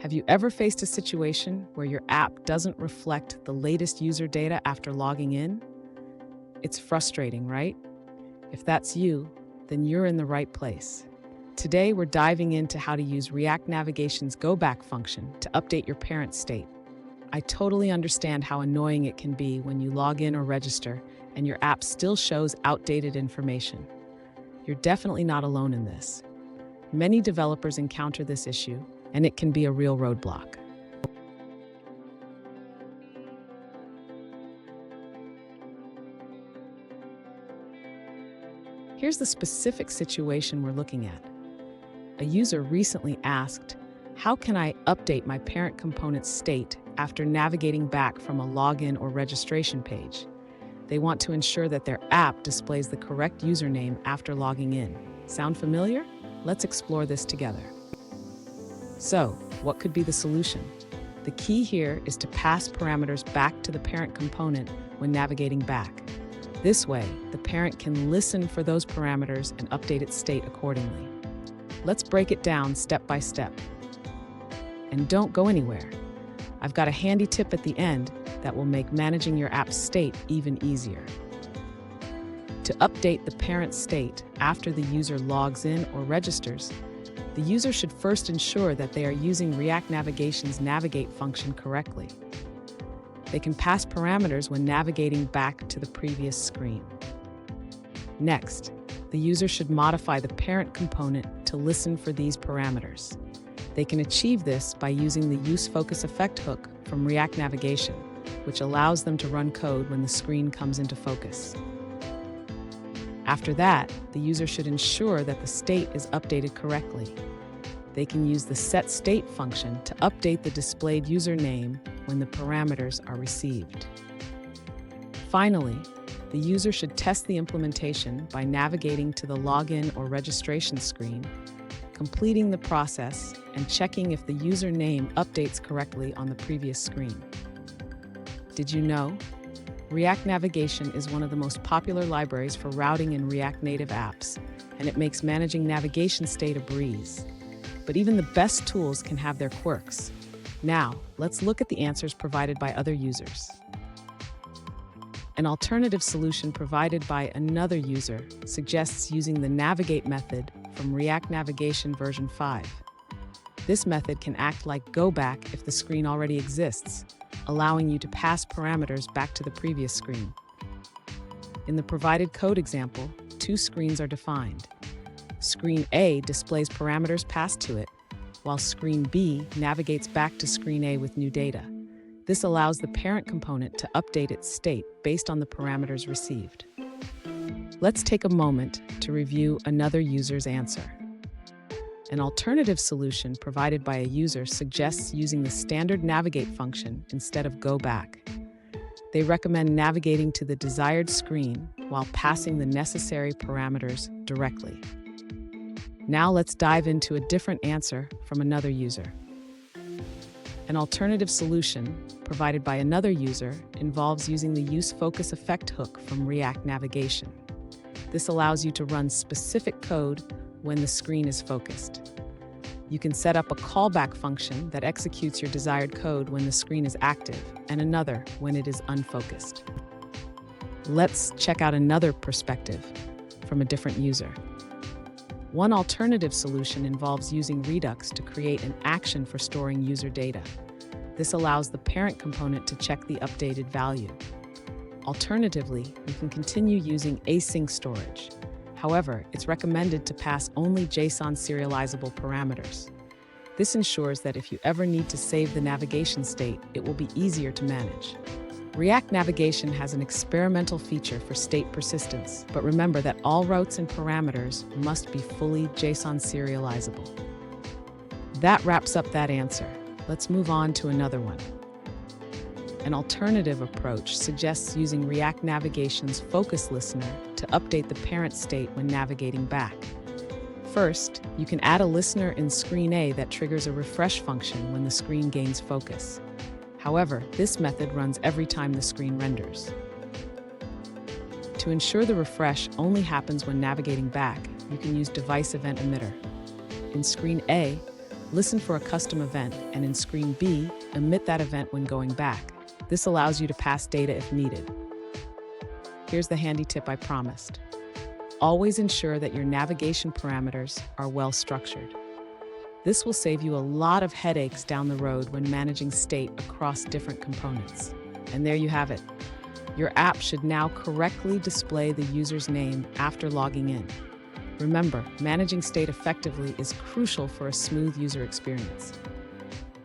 Have you ever faced a situation where your app doesn't reflect the latest user data after logging in? It's frustrating, right? If that's you, then you're in the right place. Today, we're diving into how to use React Navigation's goBack function to update your parent state. I totally understand how annoying it can be when you log in or register and your app still shows outdated information. You're definitely not alone in this. Many developers encounter this issue, and it can be a real roadblock. Here's the specific situation we're looking at. A user recently asked, "How can I update my parent component's state after navigating back from a login or registration page?" They want to ensure that their app displays the correct username after logging in. Sound familiar? Let's explore this together. So, what could be the solution? The key here is to pass parameters back to the parent component when navigating back. This way, the parent can listen for those parameters and update its state accordingly. Let's break it down step by step. And don't go anywhere. I've got a handy tip at the end that will make managing your app's state even easier. To update the parent state after the user logs in or registers, the user should first ensure that they are using React Navigation's Navigate function correctly. They can pass parameters when navigating back to the previous screen. Next, the user should modify the parent component to listen for these parameters. They can achieve this by using the useEffect hook from React Navigation, which allows them to run code when the screen comes into focus. After that, the user should ensure that the state is updated correctly. They can use the setState function to update the displayed username when the parameters are received. Finally, the user should test the implementation by navigating to the login or registration screen, completing the process, and checking if the username updates correctly on the previous screen. Did you know? React Navigation is one of the most popular libraries for routing in React Native apps, and it makes managing navigation state a breeze. But even the best tools can have their quirks. Now, let's look at the answers provided by other users. An alternative solution provided by another user suggests using the Navigate method from React Navigation version 5. This method can act like goBack if the screen already exists, allowing you to pass parameters back to the previous screen. In the provided code example, two screens are defined. Screen A displays parameters passed to it, while Screen B navigates back to Screen A with new data. This allows the parent component to update its state based on the parameters received. Let's take a moment to review another user's answer. An alternative solution provided by a user suggests using the standard Navigate function instead of goBack. They recommend navigating to the desired screen while passing the necessary parameters directly. Now let's dive into a different answer from another user. An alternative solution provided by another user involves using the useEffect hook from React Navigation. This allows you to run specific code when the screen is focused. You can set up a callback function that executes your desired code when the screen is active and another when it is unfocused. Let's check out another perspective from a different user. One alternative solution involves using Redux to create an action for storing user data. This allows the parent component to check the updated value. Alternatively, you can continue using async storage. However, it's recommended to pass only JSON serializable parameters. This ensures that if you ever need to save the navigation state, it will be easier to manage. React Navigation has an experimental feature for state persistence, but remember that all routes and parameters must be fully JSON serializable. That wraps up that answer. Let's move on to another one. An alternative approach suggests using React Navigation's Focus Listener to update the parent state when navigating back. First, you can add a listener in Screen A that triggers a refresh function when the screen gains focus. However, this method runs every time the screen renders. To ensure the refresh only happens when navigating back, you can use Device Event Emitter. In Screen A, listen for a custom event, and in screen B, omit that event when going back. This allows you to pass data if needed. Here's the handy tip I promised. Always ensure that your navigation parameters are well structured. This will save you a lot of headaches down the road when managing state across different components. And there you have it. Your app should now correctly display the user's name after logging in. Remember, managing state effectively is crucial for a smooth user experience.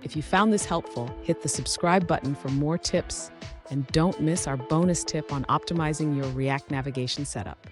If you found this helpful, hit the subscribe button for more tips, and don't miss our bonus tip on optimizing your React navigation setup.